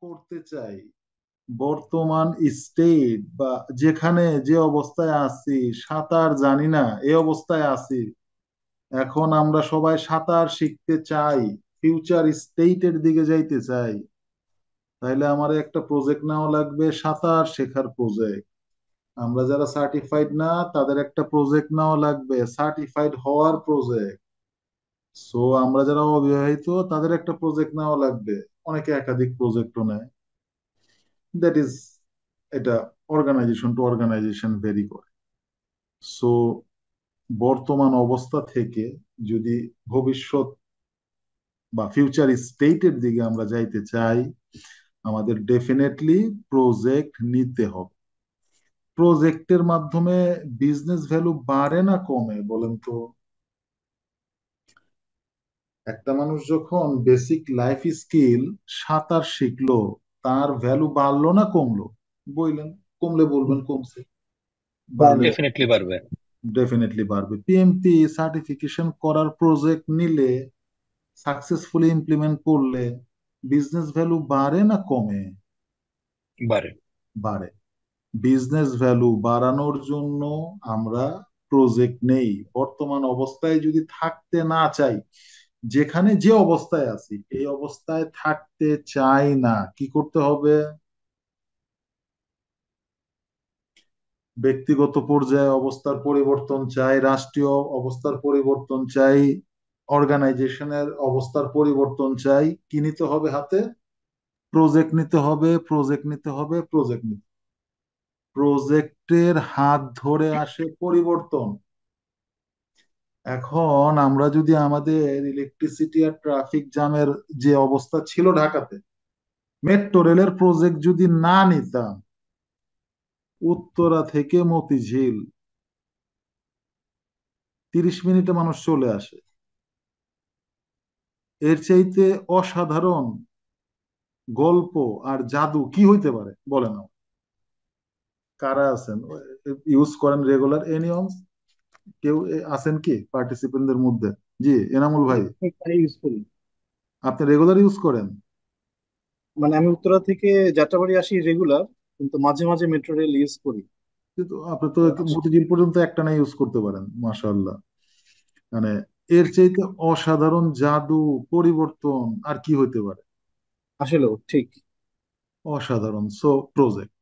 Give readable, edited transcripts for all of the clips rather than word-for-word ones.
করতে চাই, বর্তমান স্টেট বা যেখানে যে অবস্থায় আছি, সাঁতার জানি না এই অবস্থায় আছি, এখন আমরা সবাই সাঁতার শিখতে চাই, ফিউচার স্টেটের দিকে যাইতে চাই, তাইলে আমার একটা প্রজেক্ট নেওয়া লাগবে, সাঁতার শেখার প্রজেক্ট। আমরা যারা সার্টিফাইড না তাদের একটা প্রজেক্ট নেওয়া লাগবে, সার্টিফাইড হওয়ার প্রজেক্ট। সো আমরা যারা অবিবাহিত তাদের একটা প্রজেক্ট নেওয়া লাগবে। অনেকে একাধিক প্রজেক্টও নেয়। দ্যাট ইজ, এটা অর্গানাইজেশন টু অর্গানাইজেশন ভেরি করে। সো বর্তমান অবস্থা থেকে যদি ভবিষ্যৎ বা ফিউচার স্টেটের দিকে আমরা যাইতে চাই, আমাদের ডেফিনেটলি প্রজেক্ট নিতে হবে। প্রজেক্টের মাধ্যমে বিজনেস ভ্যালু বাড়ে না কমে বলেন তো? একটা মানুষ যখন বেসিক লাইফ স্কিল সাঁতার শিখলো, তার ভ্যালু বাড়লো না কমলো? বললেন কমলে বলবেন কমছে, বাড়লে ডেফিনেটলি পারবে। ডেফিনেটলি বাড়বে। পিএমপি সার্টিফিকেশন করার প্রজেক্ট নিলে, সাকসেসফুলি ইমপ্লিমেন্ট করলে বিজনেস ভ্যালু বাড়ে না কমে? পারে। বাড়ে। বিজনেস ভ্যালু বাড়ানোর জন্য আমরা প্রজেক্ট নেই। বর্তমান অবস্থায় যদি থাকতে না চাই, যেখানে যে অবস্থায় আছি এই অবস্থায় থাকতে চাই না, কি করতে হবে? ব্যক্তিগত পর্যায়ে অবস্থার পরিবর্তন চাই, রাষ্ট্রীয় অবস্থার পরিবর্তন চাই, অর্গানাইজেশনের অবস্থার পরিবর্তন চাই। কি নিতে হবে হাতে? প্রজেক্ট নিতে হবে, প্রজেক্ট নিতে হবে, প্রজেক্ট নিতে। প্রজেক্টের হাত ধরে আসে পরিবর্তন। এখন আমরা যদি আমাদের ইলেকট্রিসিটি আর ট্রাফিক জ্যামের যে অবস্থা ছিল ঢাকাতে, মেট্রো রেলের প্রজেক্ট যদি না নিতাম, উত্তরা থেকে মতিঝিল 30 মিনিটে মানুষ চলে আসে। এর চাইতে অসাধারণ গল্প আর জাদু কি হইতে পারে বলেন আমাকে? কারা আছেন ইউজ করেন রেগুলার এনি? কেউ আছেন কি পার্টিসিপেন্টদের মধ্যে? জি, এনামুল ভাই, ইউজ করি। আপনি রেগুলার ইউজ করেন? মানে আমি উত্তরা থেকে যাত্রাবাড়ি আসি রেগুলার, কিন্তু মাঝে মাঝে মেট্রো রেল ইউজ করি। কিন্তু আপনি তো আস- মতিঝিল পর্যন্ত একটা না ইউজ করতে পারেন, মাশাআল্লাহ। মানে এর চাইতে অসাধারণ জাদু, পরিবর্তন আর কি হইতে পারে? আসলেও ঠিক। অসাধারণ। সো প্রজেক্ট,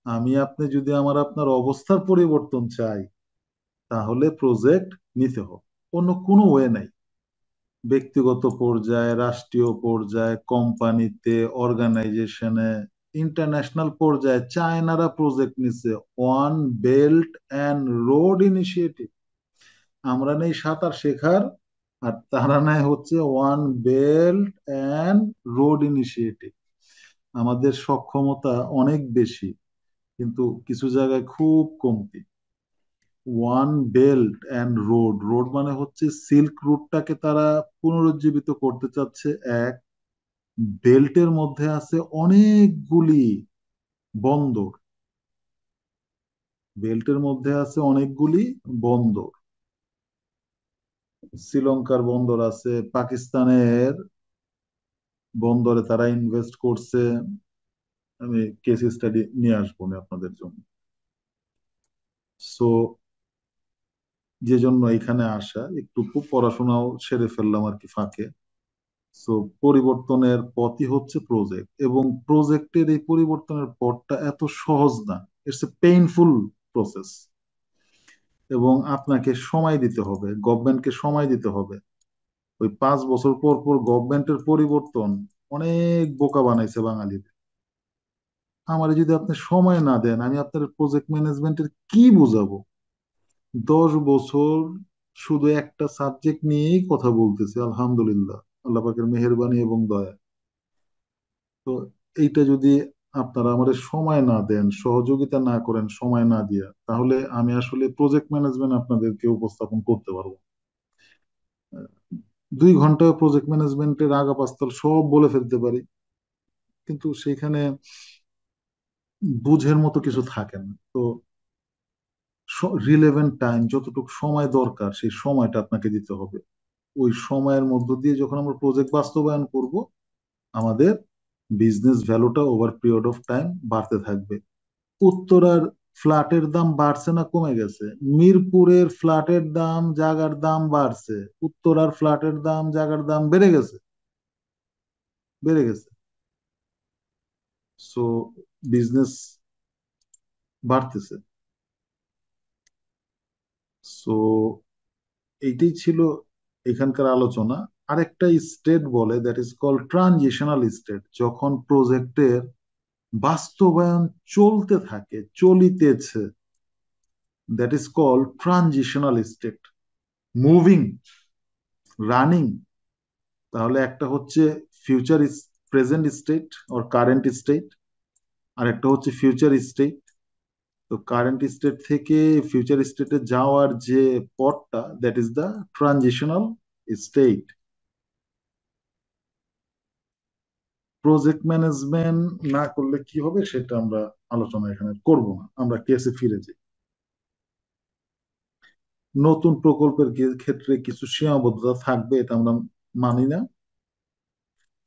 আমি আপনি যদি আমার আপনার অবস্থার পরিবর্তন চাই, তাহলে প্রজেক্ট নিতে হবে। অন্য কোনো ওয়ে নাই। ব্যক্তিগত পর্যায়ে, রাষ্ট্রীয় পর্যায়ে, কোম্পানিতে, অর্গানাইজেশনে, ইন্টারন্যাশনাল পর্যায়ে চায়নারা প্রজেক্ট নিচ্ছে। One belt and road initiative. আমরা নেই সাঁতার শেখার, আর তারা নেয় হচ্ছে one belt and road initiative. আমাদের সক্ষমতা অনেক বেশি, কিন্তু কিছু জায়গায় খুব কমতি। One belt and road, road মানে হচ্ছে সিল্ক রুটটাকে তারা পুনরুজ্জীবিত করতে চাচ্ছে। এক, বেল্টের মধ্যে আছে অনেকগুলি বন্দর, বেল্টের মধ্যে আছে অনেকগুলি বন্দর। শ্রীলঙ্কার বন্দর আছে, পাকিস্তানের বন্দরে তারা ইনভেস্ট করছে। আমি কেস স্টাডি নিয়ে আসবো না আপনাদের জন্য। সো যে জন্য এখানে আসা, একটু খুব পড়াশোনাও সেরে ফেললাম আর কি ফাঁকে। সো পরিবর্তনের পথই হচ্ছে প্রজেক্ট, এবং প্রজেক্টের এই পরিবর্তনের পথটা এত সহজ না। ইটস এ পেইনফুল প্রসেস, এবং আপনাকে সময় দিতে হবে, গভর্নমেন্টকে সময় দিতে হবে। ওই 5 বছর পর পর গভর্নমেন্টের পরিবর্তন অনেক বোকা বানাইছে বাঙালিদের। আমার যদি আপনি সময় না দেন, আমি আপনার প্রজেক্ট ম্যানেজমেন্টের কি বুঝাবো? 10 বছর শুধু একটা সাবজেক্ট নিয়েই কথা বলতেছি, আলহামদুলিল্লাহ, আল্লাহ পাকের মেহেরবানি এবং দয়া। তো এইটা যদি আপনারা আমাদের সময় না দেন, সহযোগিতা না করেন সময় না দিয়া, তাহলে আমি আসলে প্রজেক্ট ম্যানেজমেন্ট আপনাদেরকে উপস্থাপন করতে পারবো না। 2 ঘন্টায় প্রজেক্ট ম্যানেজমেন্টের আগা পাস্তল সব বলে ফেলতে পারি, কিন্তু সেখানে বুঝের মতো কিছু থাকে না। তো রিলেভেন্ট টাইম, যতটুকু সময় দরকার সেই সময়টা আপনাকে দিতে হবে। ওই সময়ের মধ্য দিয়ে যখন আমরা প্রজেক্ট বাস্তবায়ন করব, আমাদের বিজনেস ভ্যালুটা ওভার পিরিয়ড অফ টাইম বাড়তে থাকবে। উত্তরার ফ্ল্যাটের দাম বাড়ছে না কমে গেছে? মিরপুরের ফ্ল্যাটের দাম জায়গার দাম বাড়ছে, উত্তরার ফ্ল্যাটের দাম জায়গার দাম বেড়ে গেছে, বেড়ে গেছে। সো বিজনেস বাড়তেছে। সো এইটাই ছিল এখানকার আলোচনা। আরেকটা স্টেট বলে, that is call transitional state, যখন প্রজেক্টের বাস্তবায়ন চলতে থাকে, চলিতেছে, that is call transitional state. Moving, running. তাহলে একটা হচ্ছে future present state or current state, আর একটা হচ্ছে ফিউচার স্টেট। তো কারেন্ট স্টেট থেকে ফিউচার স্টেটে যাওয়ার যে পথটা, that is the transitional state. Project management না করলে কি হবে সেটা আমরা আলোচনা এখানে করব না, আমরা কেসে ফিরে যাই। নতুন প্রকল্পের ক্ষেত্রে কিছু সীমাবদ্ধতা থাকবে, এটা আমরা মানি না।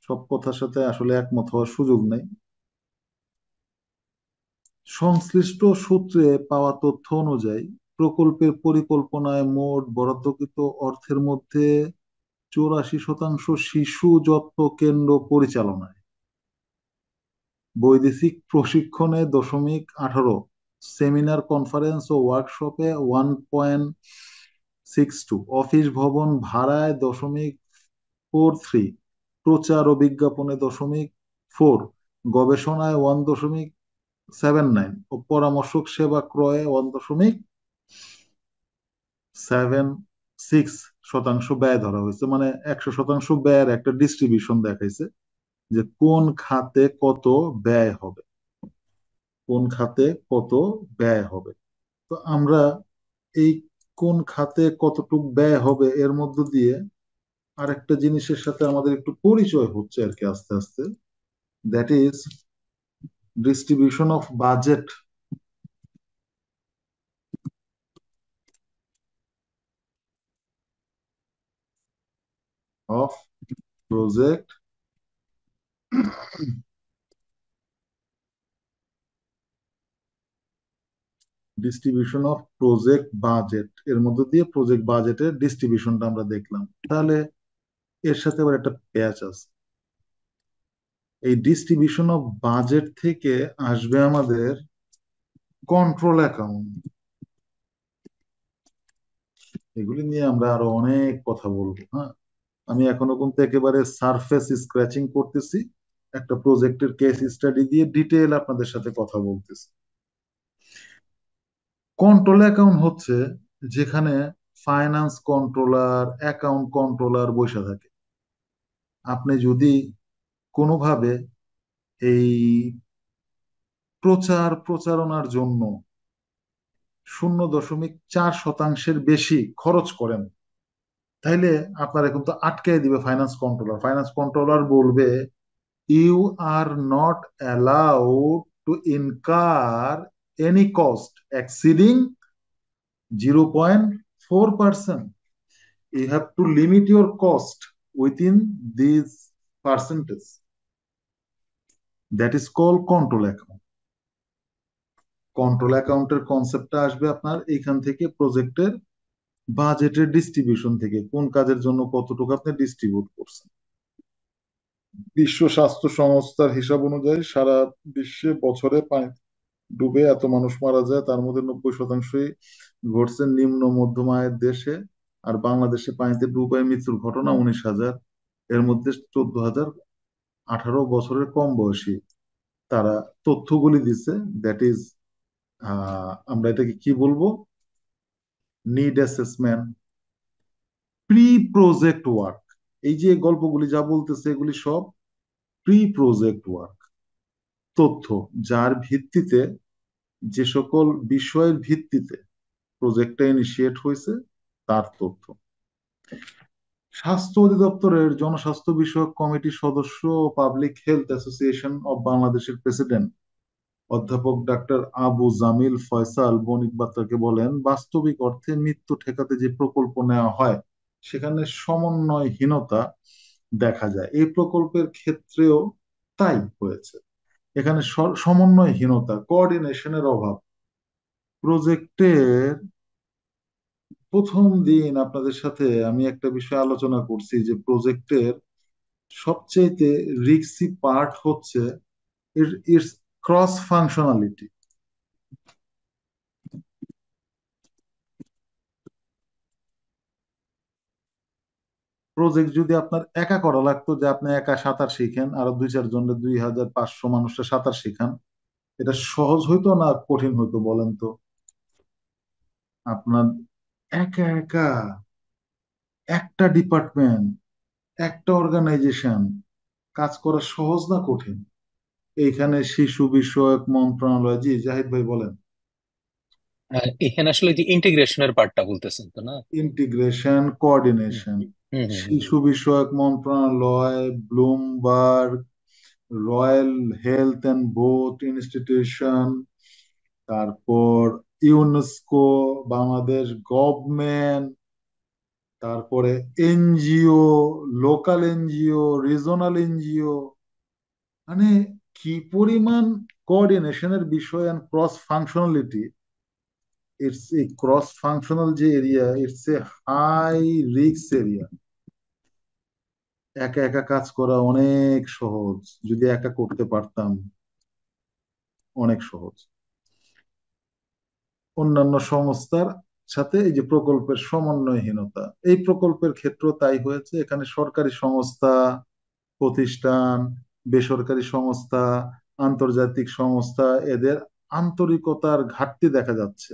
সব কথার সাথে আসলে একমত হওয়ার সুযোগ নেই। সংশ্লিষ্ট সূত্রে পাওয়া তথ্য অনুযায়ী প্রকল্পের পরিকল্পনায় মোট বরাদ্দকৃত অর্থের মধ্যে 84% শিশু যত্ন কেন্দ্র পরিচালনায়, বৈদেশিক প্রশিক্ষণে 0.18, সেমিনার কনফারেন্স ও ওয়ার্কশপে 1.62, অফিস ভবন ভাড়ায় 0.43, প্রচার ও বিজ্ঞাপনে 0.4, গবেষণায় 1.79 ও পরামর্শক সেবা ক্রয়ে 1.76% ব্যয় ধরা হয়েছে। মানে 100% ব্যয়ের একটা ডিস্ট্রিবিউশন দেখাইছে যে কোন খাতে কত ব্যয় হবে, কোন খাতে কত ব্যয় হবে। তো আমরা এই কোন খাতে কতটুক ব্যয় হবে এর মধ্য দিয়ে আরেকটা জিনিসের সাথে আমাদের একটু পরিচয় হচ্ছে আর কি আস্তে আস্তে, that is distribution of budget of project, distribution of project budget, এর মধ্য দিয়ে প্রজেক্ট বাজেটের ডিস্ট্রিবিউশনটা আমরা দেখলাম। তাহলে এর সাথে আবার একটা প্যাচ আছে। এই ডিস্ট্রিবিউশন অফ বাজেট থেকে আসবে আমাদের কন্ট্রোল অ্যাকাউন্ট। এগুলি নিয়ে আমরা আরো অনেক কথা বলবো। হ্যাঁ, আমি এখনো কিন্তু একেবারে সারফেস স্ক্র্যাচিং করতেছি, একটা প্রজেক্টের কেস স্টাডি দিয়ে ডিটেল আপনাদের সাথে কথা বলতেছি। কন্ট্রোল অ্যাকাউন্ট হচ্ছে যেখানে ফাইন্যান্স কন্ট্রোলার, অ্যাকাউন্ট কন্ট্রোলার বসে থাকে। আপনি যদি কোনোভাবে এই প্রচারণার জন্য 0.4% বেশি খরচ করেন, তাইলে আপনারা কিন্তু আটকে দিবে ফাইন্যান্স কন্ট্রোলার। ফাইন্যান্স কন্ট্রোলার বলবে, you are not allowed to incur any cost exceeding 0.4%. You have to limit your cost within this percentage. That is called control account. Control অ্যাকাউন্টের কনসেপ্টটা আসবে আপনার এখান থেকে, প্রজেক্টের বাজেটের ডিস্ট্রিবিউশন থেকে, কোন কাজের জন্য কতটুকু আপনি ডিস্ট্রিবিউট করছেন। বিশ্ব স্বাস্থ্য সংস্থার হিসাব অনুযায়ী সারা বিশ্বে বছরে পানি ডুবে এত মানুষ মারা যায়, তার মধ্যে 90%ই ঘটছে নিম্ন মধ্যম আয়ের দেশে। আর বাংলাদেশে পানিতে ডুবে মৃত্যুর ঘটনা 19,000, এর মধ্যে 14,000 18 বছরের কম বয়সী। তারা তথ্যগুলি দিচ্ছে, দ্যাট ইজ, আমরা এটাকে কি বলবো, need assessment, pre project work. এই যে গল্পগুলি যা বলতেছে এগুলি সব প্রি প্রজেক্ট ওয়ার্ক, তথ্য যার ভিত্তিতে, যে সকল বিষয়ের ভিত্তিতে প্রজেক্টটা ইনিশিয়েট হয়েছে তার তথ্য। স্বাস্থ্য অধিদপ্তরের জনস্বাস্থ্য বিষয়ক কমিটির সদস্য ও পাবলিক হেলথ অ্যাসোসিয়েশন অব বাংলাদেশের প্রেসিডেন্ট অধ্যাপক ডাক্তার আবু জামিল ফয়সাল বণিক বার্তাকে বলেন, বাস্তবিক অর্থে মৃত্যু ঠেকাতে যে প্রকল্প নেওয়া হয় সেখানে সমন্বয়হীনতা দেখা যায়। এই প্রকল্পের ক্ষেত্রেও তাই হয়েছে। এখানে সমন্বয়হীনতা, কোঅর্ডিনেশনের অভাব। প্রজেক্টের প্রথম দিন আপনাদের সাথে আমি একটা বিষয় আলোচনা করছি যে প্রজেক্টের সবচেয়ে রিস্কি পার্ট হচ্ছে ইটস ক্রস ফাংশনালিটি। প্রজেক্ট যদি আপনার একা করা লাগতো, যে আপনি একা সাঁতার শিখেন আর 2-4 জনের 2500 মানুষের সাঁতার শিখান, এটা সহজ হইতো না কঠিন হইতো বলেন তো? আপনার একা একা একটা ডিপার্টমেন্ট, একটা অর্গানাইজেশন কাজ করা সহজ না কঠিন? এইখানে শিশু বিষয়ক মন্ত্রণালয়, জি জাহিদ ভাই বলেন। এখানে আসলে যে ইন্টিগ্রেশনের পার্টটা বলতেছেন তো না? ইন্টিগ্রেশন, হুম কোঅর্ডিনেশন, হুম হুম হুম। শিশু বিষয়ক মন্ত্রণালয়, Bloomberg, royal health and boat institution, তারপর ইউনেস্কো, বাংলাদেশ গভর্নমেন্ট, তারপরে NGO, local NGO, regional NGO, মানে কি পরিমাণ কোঅর্ডিনেশনের বিষয় and cross functionality. It's a cross functional যে area, it's a high risk area. একা একা কাজ করা অনেক সহজ, যদি একা করতে পারতাম, অনেক সহজ। অন্যান্য সংস্থার সাথে এই যে প্রকল্পের সমন্বয়হীনতা, এই প্রকল্পের ক্ষেত্র তাই হয়েছে। এখানে সরকারি সংস্থা, প্রতিষ্ঠান, বেসরকারি সংস্থা, আন্তর্জাতিক সংস্থা, এদের আন্তরিকতার ঘাটতি দেখা যাচ্ছে।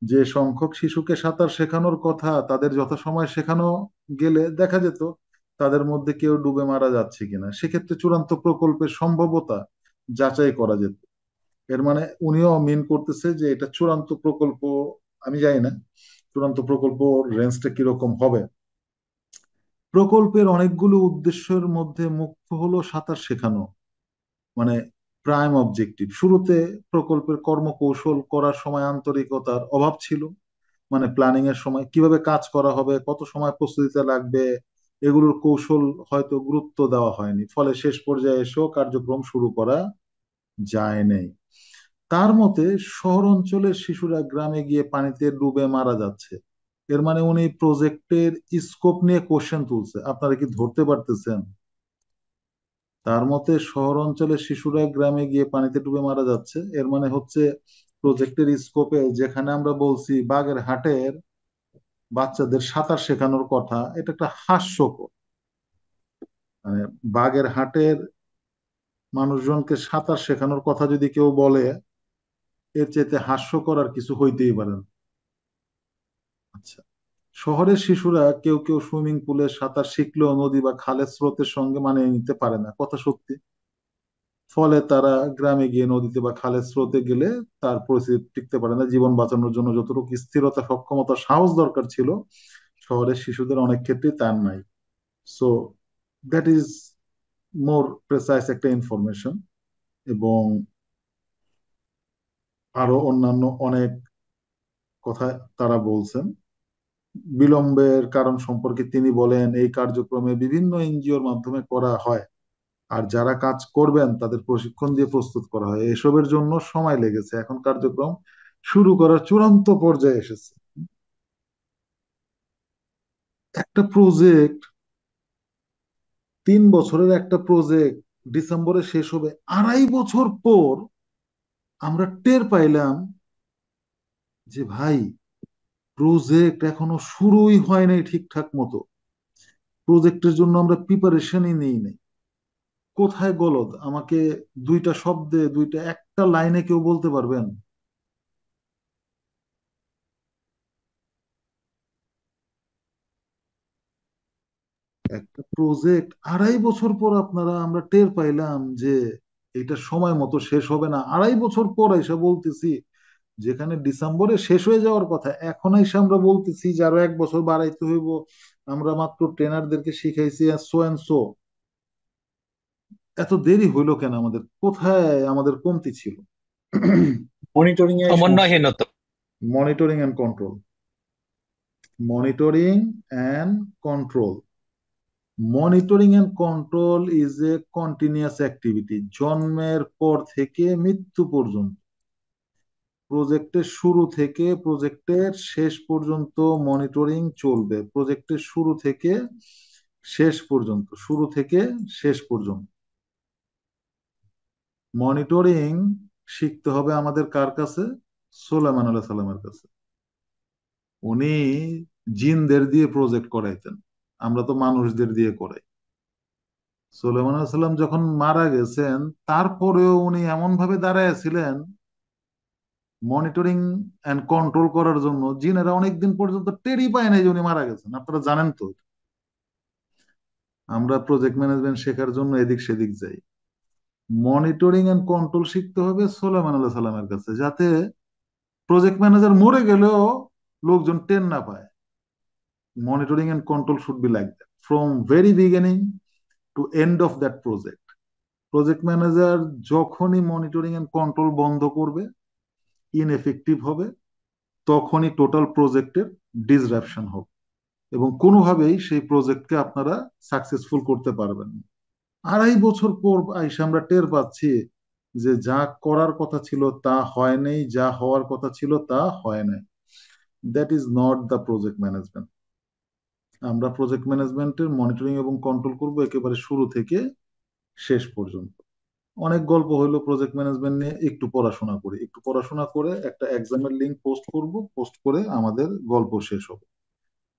যে সংখ্যক শিশুকে সাঁতার শেখানোর কথা, তাদের যথাসময়ে শেখানো গেলে দেখা যেত তাদের মধ্যে কেউ ডুবে মারা যাচ্ছে কিনা। সেক্ষেত্রে চূড়ান্ত প্রকল্পের সম্ভাব্যতা যাচাই করা যেত। এর মানে উনিও মিন করতেছে যে এটা চূড়ান্ত প্রকল্প। আমি জানি না চূড়ান্ত প্রকল্প রেঞ্জটা কিরকম হবে। প্রকল্পের অনেকগুলো উদ্দেশ্যের মধ্যে মুখ্য হলো সাঁতার শেখানো, মানে প্রাইম অবজেক্টিভ। শুরুতে প্রকল্পের কর্মকৌশল করার সময় আন্তরিকতার অভাব ছিল। মানে প্ল্যানিং এর সময় কিভাবে কাজ করা হবে, কত সময় প্রস্তুতিতে লাগবে, এগুলোর কৌশল হয়তো গুরুত্ব দেওয়া হয়নি, ফলে শেষ পর্যায়ে এসেও কার্যক্রম শুরু করা যায় নাই। তার মতে শহর অঞ্চলের শিশুরা গ্রামে গিয়ে পানিতে ডুবে মারা যাচ্ছে। এর মানে উনি প্রজেক্টের স্কোপ নিয়ে কোশ্চেন তুলছে, আপনারা কি ধরতে পারতেছেন? তার মতে শহর অঞ্চলের শিশুরা গ্রামে গিয়ে পানিতে ডুবে মারা যাচ্ছে, এর মানে হচ্ছে প্রজেক্টের স্কোপে যেখানে আমরা বলছি বাগেরহাটের বাচ্চাদের সাঁতার শেখানোর কথা, এটা একটা হাস্যকর। মানে বাগেরহাটের মানুষজনকে সাঁতার শেখানোর কথা যদি কেউ বলে, এর চেয়ে হাস্যকর আর কিছু হইতেই পারে না। আচ্ছা, শহরের শিশুরা কেউ কেউ সুইমিং পুলে সাঁতার শিখলেও নদী বা খালের স্রোতের সঙ্গে মানিয়ে নিতে পারে না, কথা সত্যি। ফলে তারা গ্রামে গিয়ে নদীতে বা খালের স্রোতে গেলে তার পরিস্থিতি টিকতে পারে না। জীবন বাঁচানোর জন্য যতটুকু স্থিরতা, সক্ষমতা, সাহস দরকার ছিল, শহরের শিশুদের অনেক ক্ষেত্রেই তার নাই। So that is more precise একটা ইনফরমেশন। এবং আরো অন্যান্য অনেক কথা তারা বলছেন। বিলম্বের কারণ সম্পর্কে তিনি বলেন এই কার্যক্রমে বিভিন্ন এনজিওর মাধ্যমে করা হয়, আর যারা কাজ করবেন তাদের প্রশিক্ষণ দিয়ে প্রস্তুত করা হয়। এসবের জন্য সময় লেগেছে, এখন কার্যক্রম শুরু করার চূড়ান্ত পর্যায়ে এসেছে। একটা প্রজেক্ট, 3 বছরের একটা প্রজেক্ট ডিসেম্বরে শেষ হবে, 2.5 বছর পর আমরা টের পাইলাম যে ভাই প্রজেক্ট এখনো শুরুই হয় নাই ঠিকঠাক মতো। প্রজেক্টের জন্য আমরা প্রিপারেশনই নেই নাই। কোথায় গলদ, আমাকে দুইটা শব্দে, দুইটা একটা লাইনে কেউ বলতে পারবেন? একটা প্রজেক্ট 2.5 বছর পর আপনারা, আমরা টের পাইলাম যে এটা সময় মতো শেষ হবে না। 2.5 বছর পর এসে বলতেছি, যেখানে ডিসেম্বরে শেষ হয়ে যাওয়ার কথা, এখন এসে আমরা বলতেছি যে আরো 1 বছর বাড়াইতে হইব। আমরা মাত্র ট্রেনারদেরকে শিখাইছি সো এন্ড সো। এত দেরি হইলো কেন? আমাদের কোথায় আমাদের কমতি ছিল? মনিটরিং এর সমস্যা। সমন্বয়হীনতা। Monitoring and control, monitoring and control. Monitoring and control is a continuous activity, জন্মের পর থেকে মৃত্যু পর্যন্ত, প্রজেক্টের শুরু থেকে প্রজেক্টের শেষ পর্যন্ত মনিটরিং চলবে। প্রজেক্টের শুরু থেকে শেষ পর্যন্ত, শুরু থেকে শেষ পর্যন্ত মনিটরিং শিখতে হবে আমাদের কার কাছে? সুলাইমান আলাইহিস সালামের কাছে। উনি জিনদের দিয়ে প্রজেক্ট করাইতেন, আমরা তো মানুষদের দিয়ে করাই। সুলাইমান আলাইহিস সালাম যখন মারা গেছেন, তারপরেও উনি এমন ভাবে দাঁড়াইয়াছিলেন মনিটরিং এন্ড কন্ট্রোল করার জন্য, জিনেরা অনেকদিন পর্যন্ত টেরই পায় নাই যে উনি মারা গেছেন। আপনারা জানেন তো, আমরা প্রজেক্ট ম্যানেজমেন্ট শেখার জন্য এদিক সেদিক যাই। মনিটরিং এন্ড কন্ট্রোল শিখতে হবে সুলাইমান আলাইহিস সালামের কাছে, যাতে প্রজেক্ট ম্যানেজার মরে গেলেও লোকজন টের না পায়। Monitoring and control should be like that from very beginning to end of that project. Project manager যখনই মনিটরিং এন্ড কন্ট্রোল বন্ধ করবে, ইনএফেক্টিভ হবে, তখনই টোটাল প্রজেক্টের ডিসরাপশন হবে এবং কোনোভাবেই সেই প্রজেক্টকে আপনারা সাকসেসফুল করতে পারবেন না। 2.5 বছর পর আইসা আমরা টের পাচ্ছি যে যা করার কথা ছিল তা হয় নাই, যা হওয়ার কথা ছিল তা হয় নাই। That is not the project management. আমরা প্রজেক্ট ম্যানেজমেন্টের মনিটরিং এবং কন্ট্রোল করব একেবারে শুরু থেকে শেষ পর্যন্ত। অনেক গল্প হইলো প্রজেক্ট ম্যানেজমেন্ট নিয়ে, একটু পড়াশোনা করি। একটু পড়াশোনা করে একটা এক্সামের লিঙ্ক পোস্ট করব, পোস্ট করে আমাদের গল্প শেষ হবে।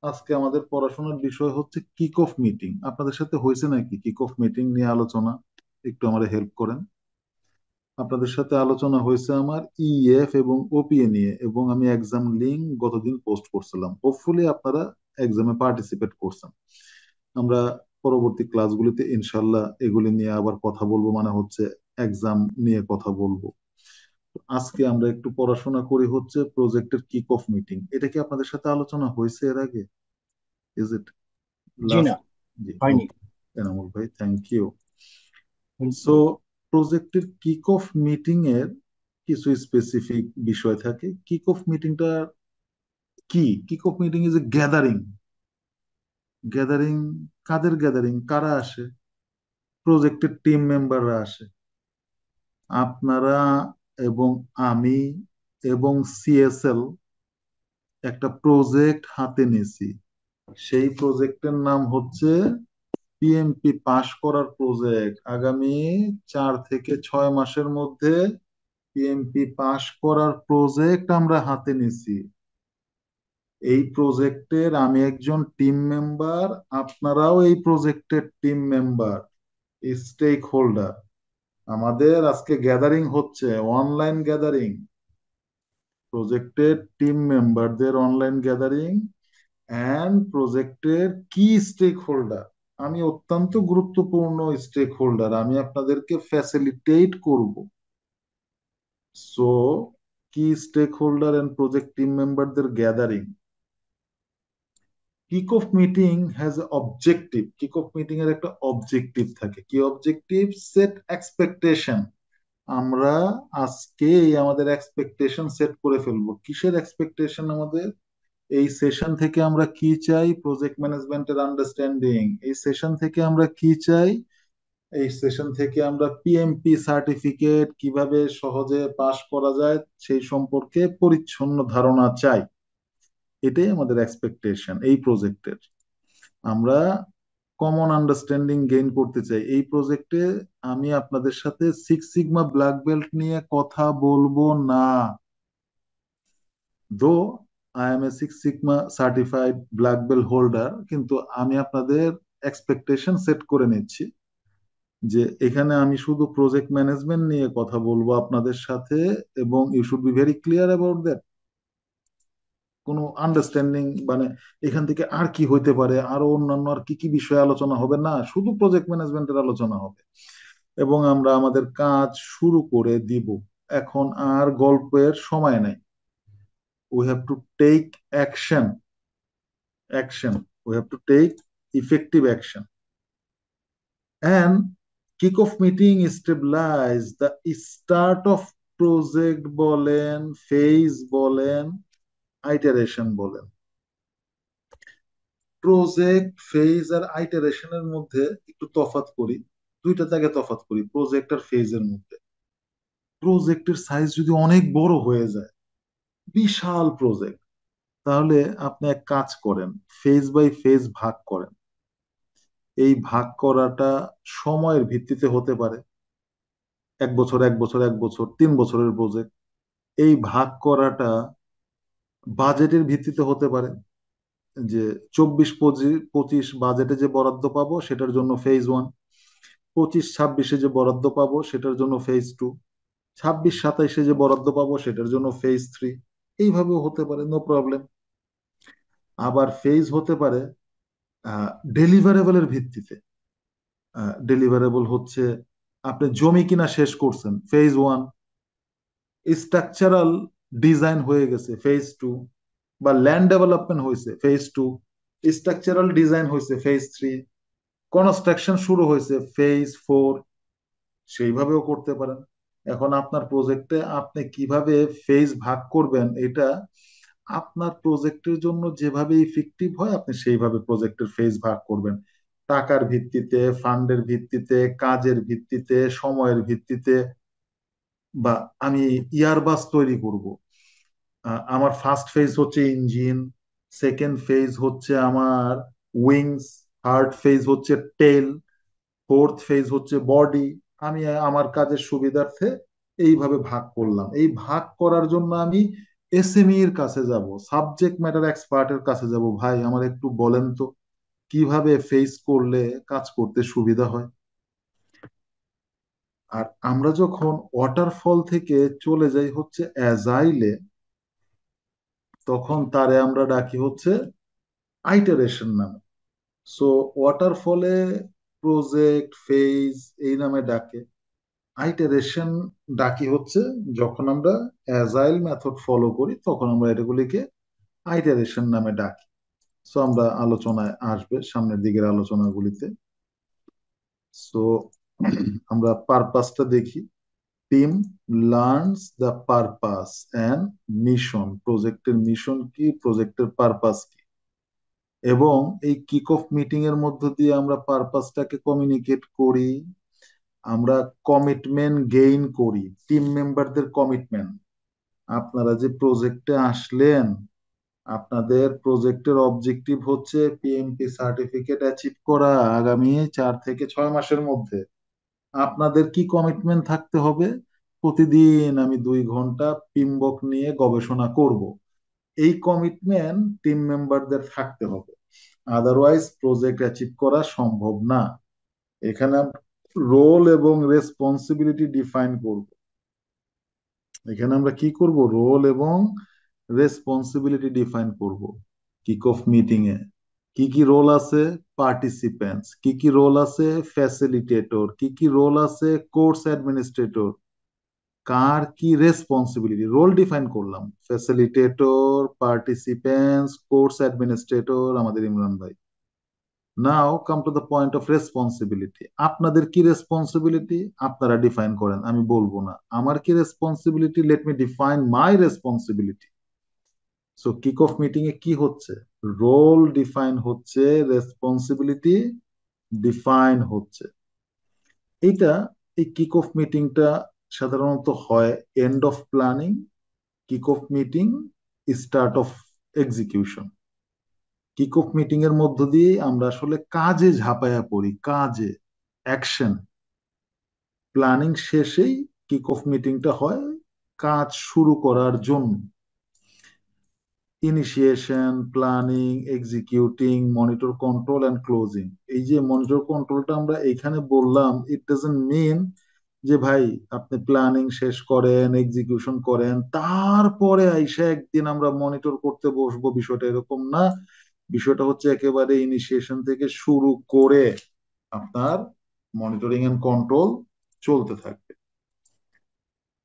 আজকে আমাদের পড়াশোনার বিষয় হচ্ছে কিক অফ মিটিং। আপনাদের সাথে হয়েছে নাকি কিক অফ মিটিং নিয়ে আলোচনা? একটু আমাদের হেল্প করেন। আপনাদের সাথে আলোচনা হয়েছে আমার ইএফ এবং ওপিএ নিয়ে, এবং আমি এক্সাম লিঙ্ক গতদিন পোস্ট করছিলাম। হোপফুলি আপনারা এক্সামে পার্টিসিপেট করছেন। আমরা পরবর্তী ক্লাসগুলিতে ইনশাল্লাহ এগুলি নিয়ে আবার কথা বলবো, মানে হচ্ছে এক্সাম নিয়ে কথা বলবো। আজকে আমরা একটু পড়াশোনা করি হচ্ছে প্রজেক্টের কিক অফ মিটিং। এটা কি আপনাদের সাথে আলোচনা হয়েছে এর আগে? ইজ ইট জি না, লাস্ট? জি, হয়নি। ওকে। এনামুল ভাই, thank you. Thank so you. প্রজেক্টের কিক অফ মিটিং এর কিছু স্পেসিফিক বিষয় থাকে। কিক অফ মিটিংটা কি? Kick off meeting is a gathering. Gathering, কাদের গ্যাদারিং? কারা আসে? প্রজেক্টের টিম মেম্বাররা আসে। আপনারা এবং আমি এবং সিএসএল একটা প্রজেক্ট হাতে নিয়েছি। সেই প্রজেক্টের নাম হচ্ছে পিএমপি পাশ করার প্রজেক্ট। আগামী 4 থেকে 6 মাসের মধ্যে পিএমপি পাশ করার প্রজেক্ট আমরা হাতে নিছি। এই প্রজেক্টের আমি একজন টিম মেম্বার, আপনারাও এই প্রজেক্টের টিম মেম্বার, স্টেক হোল্ডার। আমাদের আজকে গ্যাদারিং হচ্ছে অনলাইন গ্যাদারিং, প্রজেক্টের টিম মেম্বারদের অনলাইন গ্যাদারিং অ্যান্ড প্রজেক্টের কি স্টেক হোল্ডার। আমি অত্যন্ত গুরুত্বপূর্ণ স্টেক হোল্ডার, আমি আপনাদেরকে ফ্যাসিলিটেট করব। সো কি stakeholder and project team মেম্বারদের gathering. Kick off meeting has objective. Kick off meeting এর একটা অবজেক্টিভ থাকে। কি অবজেক্টিভ? Set expectation. আমরা আজকে আমাদের এক্সপেকটেশন সেট করে ফেলবো। কিসের এক্সপেকটেশন আমাদের? এই সেশন থেকে আমরা কি চাই? প্রজেক্ট ম্যানেজমেন্টের আন্ডারস্ট্যান্ডিং। এই সেশন থেকে আমরা কি চাই? এই সেশন থেকে আমরা পিএমপি সার্টিফিকেট কিভাবে সহজে পাশ করা যায় সেই সম্পর্কে পরিচ্ছন্ন ধারণা চাই। এটাই আমাদের এক্সপেকটেশন এই প্রজেক্টের। আমরা কমন আন্ডারস্ট্যান্ডিং গেইন করতে চাই এই প্রজেক্টে। আমি আপনাদের সাথে সিক্স সিগমা ব্ল্যাক বেল্ট নিয়ে কথা বলবো না। Though I M A six sigma certified black belt holder, কিন্তু আমি আপনাদের এক্সপেকটেশন সেট করে নিচ্ছি যে এখানে আমি শুধু প্রজেক্ট ম্যানেজমেন্ট নিয়ে কথা বলবো আপনাদের সাথে, এবং you should be very clear about that. কোনো আন্ডারস্ট্যান্ডিং মানে এখান থেকে আর কি হইতে পারে, আরো অন্যান্য আর কি কি বিষয়ে আলোচনা হবে না, শুধু প্রজেক্ট ম্যানেজমেন্টের আলোচনা হবে। এবং আমরা আমাদের কাজ শুরু করে দিব। এখন আর গল্পের সময় নাই। We have to take action. Action, we have to take effective action. And kick off meeting stabilize the start of project বলেন, ফেজ বলেন, আইটারেশন বলেন। প্রজেক্ট ফেজ আর আইটারেশনের মধ্যে একটু তফাৎ করি, দুইটা জায়গায় তফাৎ করি প্রজেক্ট আর ফেজের মধ্যে। প্রজেক্টের সাইজ যদি অনেক বড় হয়ে যায়, বিশাল প্রজেক্ট, তাহলে আপনি এক কাজ করেন, ফেজ বাই ফেজ ভাগ করেন। এই ভাগ করাটা সময়ের ভিত্তিতে হতে পারে, 1 বছর 1 বছর 1 বছর 3 বছরের প্রজেক্ট। এই ভাগ করাটা বাজেটের ভিত্তিতে হতে পারে, যে 24-25 বাজেটে যে বরাদ্দ পাবো সেটার জন্য ফেজ 1, 25-26 যে বরাদ্দ পাবো সেটার জন্য ফেজ 2, 26-27 যে বরাদ্দ পাবো সেটার জন্য ফেজ 3। এইভাবেও হতে পারে, নো প্রবলেম। আবার ফেজ হতে পারে ডেলিভারেবলের ভিত্তিতে। ডেলিভারেবল হচ্ছে, আপনি জমি কিনা শেষ করছেন ফেজ 1, স্ট্রাকচারাল ডিজাইন হয়ে গেছে ফেজ 2, বা ল্যান্ড ডেভেলপমেন্ট হয়েছে ফেজ 2, স্ট্রাকচারাল ডিজাইন হয়েছে ফেজ 3, কনস্ট্রাকশন শুরু হয়েছে ফেজ 4। সেইভাবেও করতে পারেন। এখন আপনার প্রজেক্টে আপনি কিভাবে ফেজ ভাগ করবেন, এটা আপনার প্রজেক্টের জন্য যেভাবে ইফেক্টিভ হয় আপনি সেইভাবে প্রজেক্টের ফেজ ভাগ করবেন। টাকার ভিত্তিতে, ফান্ডের ভিত্তিতে, কাজের ভিত্তিতে, সময়ের ভিত্তিতে। বা আমি ইয়ারবাস তৈরি করব, আমার ফার্স্ট ফেজ হচ্ছে ইঞ্জিন, সেকেন্ড ফেজ হচ্ছে আমার উইংস, থার্ড ফেজ হচ্ছে টেল, ফোর্থ ফেজ হচ্ছে বডি। আমি আমার কাজের সুবিধার্থে এইভাবে ভাগ করলাম। এই ভাগ করার জন্য আমি এসএমই এর কাছে যাব, সাবজেক্ট ম্যাটার এক্সপার্টের কাছে যাব, ভাই আমার একটু বলেন তো কিভাবে ফেস করলে কাজ করতে সুবিধা হয়। আর আমরা যখন ওয়াটারফল থেকে চলে যাই হচ্ছে অ্যাজাইলে, তখন তারে আমরা ডাকি হচ্ছে আইটারেশন নামে। সো ওয়াটারফলে প্রজেক্ট ফেজ এই নামে ডাকে, আইটারেশন ডাকি হচ্ছে যখন আমরা অ্যাজাইল মেথড ফলো করি তখন আমরা এটাগুলিকে আইটারেশন নামে ডাকি। সো আমরা আলোচনায় আসবে সামনের দিকের আলোচনাগুলিতে। সো আমরা পারপাসটা দেখি। Team learns the purpose and mission, প্রজেক্টের মিশন কি, প্রজেক্টের পারপাস কি, এবং এই কিক অফ মিটিং এর মধ্য দিয়ে আমরা পারপাসটাকে কমিউনিকেট করি, আমরা কমিটমেন্ট গেইন করি, টিম মেম্বারদের কমিটমেন্ট। আপনারা যে প্রজেক্টে আসলেন, আপনাদের প্রজেক্টের অবজেক্টিভ হচ্ছে পিএমপি সার্টিফিকেট অ্যাচিভ করা আগামী 4 থেকে 6 মাসের মধ্যে। আপনাদের কি কমিটমেন্ট থাকতে হবে? প্রতিদিন আমি 2 ঘন্টা পিমবক নিয়ে গবেষণা করব। এই কমিটমেন্ট টিম মেম্বারদের থাকতে হবে, আদারওয়াইজ প্রজেক্ট অ্যাচিভ করা সম্ভব না। এখানে রোল এবং রেসপন্সিবিলিটি ডিফাইন করব। এখানে আমরা কি করব, রোল এবং রেসপন্সিবিলিটি ডিফাইন করব। কিক অফ মিটিং এ কি কি রোল আছে, পার্টিসিপেন্টস, কি কি রোল আছে, ফ্যাসিলিটেটর, কি কি রোল আছে, কোর্স অ্যাডমিনিস্ট্রেটর, কার কি রেসপন্সিবিলিটি, রোল ডিফাইন করলাম, ফ্যাসিলিটেটর, পার্টিসিপেন্টস, কোর্স অ্যাডমিনিস্ট্রেটর আমাদের ইমরান ভাই। Now come to the point of responsibility. আপনাদের কি রেসপন্সিবিলিটি আপনারা ডিফাইন করেন, আমি বলবো না। আমার কি responsibility, let me define my responsibility. So kick off meeting এ কি হচ্ছে, রোল ডিফাইন হচ্ছে, রেসপন্সিবিলিটি ডিফাইন হচ্ছে। এইটা, এই কিক অফ মিটিংটা সাধারণত হয় end of planning, kick off meeting, start of execution. Kick off meeting এর মধ্য দিয়ে আমরা আসলে কাজে ঝাঁপায়া পড়ি, কাজে, অ্যাকশন। প্ল্যানিং শেষেই কিক অফ মিটিংটা হয় কাজ শুরু করার জন্য। Initiation, planning, executing, monitor control and closing. এই যে মনিটর কন্ট্রোলটা আমরা এখানে বললাম, ইট ডাজন্ট মিন যে ভাই আপনি প্ল্যানিং শেষ করেন, এক্সিকিউশন করেন, তারপরে আইসা একদিন আমরা মনিটর করতে বসবো, বিষয়টা এরকম না। বিষয়টা হচ্ছে একেবারে ইনিশিয়েশন থেকে শুরু করে আপনার মনিটরিং এন্ড কন্ট্রোল চলতে থাকবে।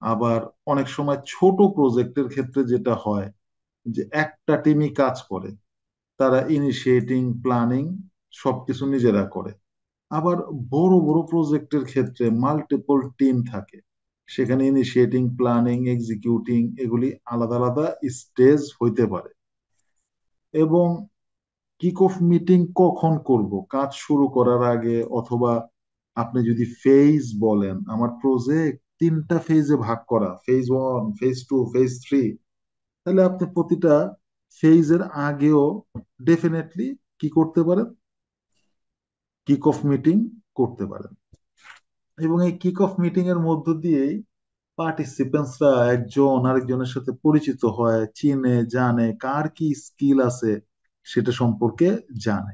আবার অনেক সময় ছোট প্রজেক্টের ক্ষেত্রে যেটা হয় যে একটা টিমই কাজ করে, তারা ইনিশিয়েটিং, প্ল্যানিং সবকিছু নিজেরা করে। আবার বড় বড় প্রজেক্টের ক্ষেত্রে মাল্টিপল টিম থাকে, সেখানে ইনিশিয়েটিং, প্ল্যানিং, এক্সিকিউটিং এগুলি আলাদা আলাদা স্টেজ হইতে পারে। এবং কিক অফ মিটিং কখন করব, কাজ শুরু করার আগে, অথবা আপনি যদি ফেজ বলেন, আমার প্রজেক্ট 3টা ফেজে ভাগ করা, ফেজ 1, ফেজ 2, ফেজ 3, তাহলে আপনি প্রতিটা ফেজের আগেও ডেফিনেটলি কি করতে পারেন, কিক অফ মিটিং করতে পারেন। এবং এই কিক অফ মিটিং এর মধ্য দিয়েই পার্টিসিপেন্টসরা একজন আরেকজনের সাথে পরিচিত হয়, চিনে জানে কার কি স্কিল আছে সেটা সম্পর্কে জানে।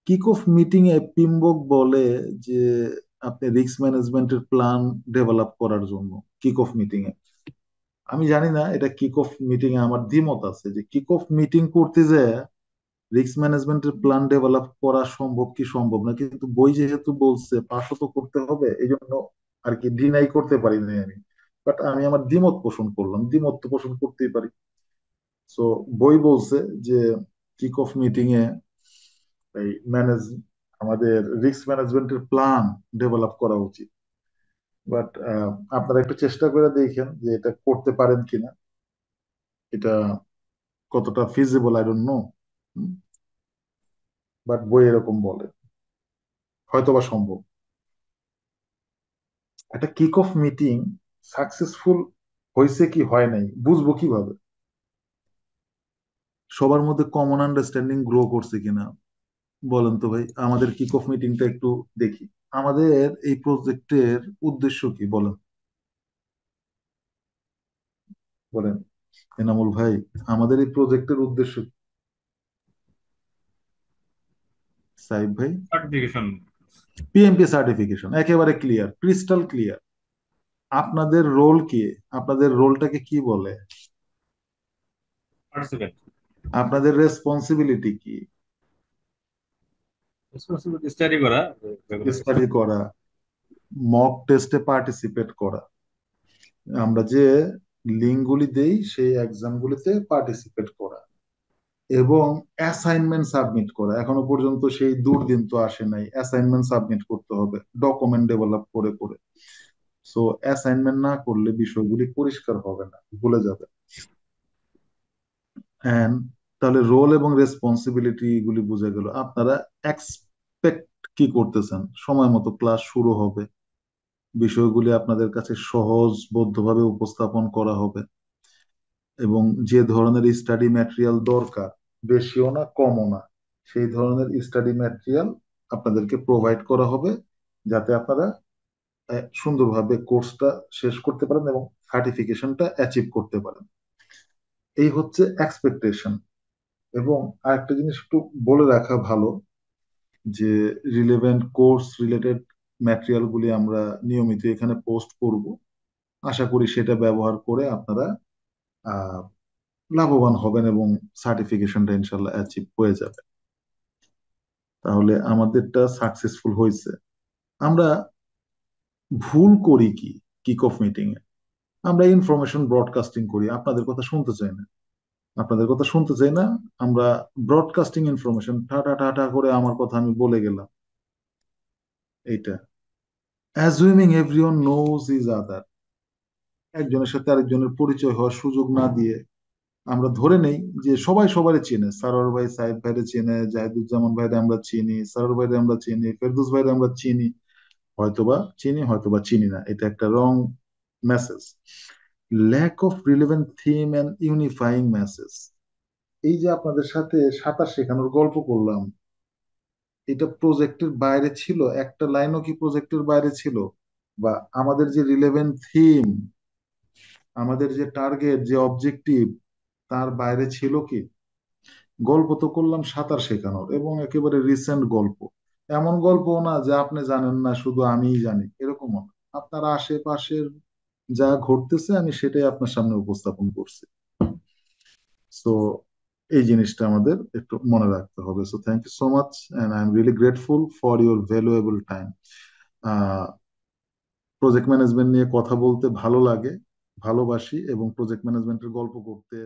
কিক অফ মিটিং এ পিম্বক বলে যে আপনি রিস্ক ম্যানেজমেন্টের প্ল্যান ডেভেলপ করার জন্য কিক অফ মিটিং এ, আমি জানি না এটা কিক অফ মিটিং এ আমার দ্বিমত আছে যে কিক অফ মিটিং করতে যে রিস্ক ম্যানেজমেন্টের প্ল্যান ডেভেলপ করা সম্ভব কি সম্ভব না, কিন্তু বই যেহেতু বলছে পাশও তো করতে হবে, এই জন্য আর কি ডিনাই করতে পারি না আমি। বাট আমি আমার দ্বিমত পোষণ করলাম, দ্বিমত তো পোষণ করতেই পারি। সো বই বলছে যে কিক অফ মিটিং এ এই ম্যানেজ আমাদের রিস্ক ম্যানেজমেন্টের প্ল্যান ডেভেলপ করা উচিত। বাট আপনারা একটু চেষ্টা করে দেখেন যে এটা করতে পারেন কিনা, এটা কতটা feasible I don't know, but বই এরকম বলে, হয়তোবা সম্ভব। একটা কিক অফ মিটিং সাকসেসফুল হয়েছে কি হয় নাই বুঝবো কিভাবে? সবার মধ্যে কমন আন্ডারস্ট্যান্ডিং গ্রো করছে কিনা বলেন তো ভাই, আমাদের কিক অফ মিটিংটা একটু দেখি। আমাদের এই প্রজেক্টের উদ্দেশ্য কি বলেন, বলেন এনামুল ভাই, আমাদের এই প্রজেক্টের উদ্দেশ্য কি? সাইব ভাই? সার্টিফিকেশন। পিএমপি সার্টিফিকেশন, একেবারে ক্লিয়ার, ক্রিস্টাল ক্লিয়ার। আপনাদের রোল কি? আপনাদের রোলটাকে কি বলে? পার্টিসিপেন্ট। আপনাদের রেসপন্সিবিলিটি কি? রেসপন্সিবিলিটি স্টাডি করা রেগুলার বেসিস। স্টাডি করা, মক টেস্টে পার্টিসিপেট করা, আমরা যে লিঙ্কগুলি দেই সেই এক্সামগুলিতে পার্টিসিপেট করা, এবং অ্যাসাইনমেন্ট সাবমিট করা। এখনো পর্যন্ত সেই দুর্দিন তো আসে নাই, অ্যাসাইনমেন্ট সাবমিট করতে হবে ডকুমেন্ট ডেভেলপ করে করে। সো অ্যাসাইনমেন্ট না করলে বিষয়গুলি পরিষ্কার হবে না, ভুলে যাবে। এন্ড তাহলে রোল এবং রেসপন্সিবিলিটি গুলি বুঝে গেল। আপনারা এক্সপেক্ট কি করতেছেন? সময় মতো ক্লাস শুরু হবে, বিষয়গুলি আপনাদের কাছে সহজবোধ্যভাবে উপস্থাপন করা হবে, এবং যে ধরনের স্টাডি ম্যাটেরিয়াল দরকার, বেশিও না কমও না, সেই ধরনের স্টাডি ম্যাটেরিয়াল আপনাদেরকে প্রোভাইড করা হবে, যাতে আপনারা সুন্দরভাবে কোর্সটা শেষ করতে পারেন এবং সার্টিফিকেশনটা অ্যাচিভ করতে পারেন। এই হচ্ছে এক্সপেকটেশন। এবং আরেকটা জিনিস একটু বলে রাখা ভালো, যে রিলেভেন্ট কোর্স রিলেটেড ম্যাটেরিয়াল গুলি আমরা নিয়মিত এখানে পোস্ট করব। আশা করি সেটা ব্যবহার করে আপনারা আহ লাভবান হবেন এবং সার্টিফিকেশনটা ইনশাল্লাহ অ্যাচিভ হয়ে যাবে। তাহলে আমাদেরটা সাকসেসফুল হয়েছে। আমরা ভুল করি কি কিক অফ মিটিং এ? আমরা ইনফরমেশন ব্রডকাস্টিং করি, আপনাদের কথা শুনতে চাই না, আপনাদের কথা শুনতে চাই না। আমরা ব্রডকাস্টিং ইনফরমেশন, ঠাটা ঠাটা করে আমার কথা আমি বলে গেলাম, এইটা অ্যাজুমিং এভরিওয়ান নোজ ইজ আদার, একজনের সাথে আরেকজনের পরিচয় হওয়ার সুযোগ না দিয়ে আমরা ধরে নেই যে সবাই সবারই চেনে, সারোয়ার ভাই সাইদ ভাইরে চেনে, জাহিদুজ্জামান ভাইরে আমরা চিনি, সারোয়ার ভাইরে আমরা চিনি, ফেরদৌস ভাইরে আমরা চিনি, হয়তোবা চিনি হয়তোবা চিনি না, এটা একটা wrong message. Lack of relevant theme and unifying message. এই যে আপনাদের সাথে সাঁতার শেখানোর গল্প করলাম, এটা প্রজেক্টের বাইরে ছিল? একটা লাইনও কি প্রজেক্টের বাইরে ছিল? বা আমাদের যে রিলেভেন্ট থিম, আমাদের যে টার্গেট, যে অবজেক্টিভ, তার বাইরে ছিল কি? গল্প তো করলাম সাঁতার শেখানোর, এবং একেবারে রিসেন্ট গল্প। এমন গল্প না যে আপনি জানেন না শুধু আমিই জানি, এরকমও না। আপনার আশেপাশের যা ঘটতেছে আমি সেটাই আপনার সামনে উপস্থাপন করছি। সো এই জিনিসটা আমাদের একটু মনে রাখতে হবে। So thank you so much, and I am really grateful for your valuable time. Project management নিয়ে কথা বলতে ভালো লাগে, ভালোবাসি, এবং প্রজেক্ট ম্যানেজমেন্টের গল্প করতে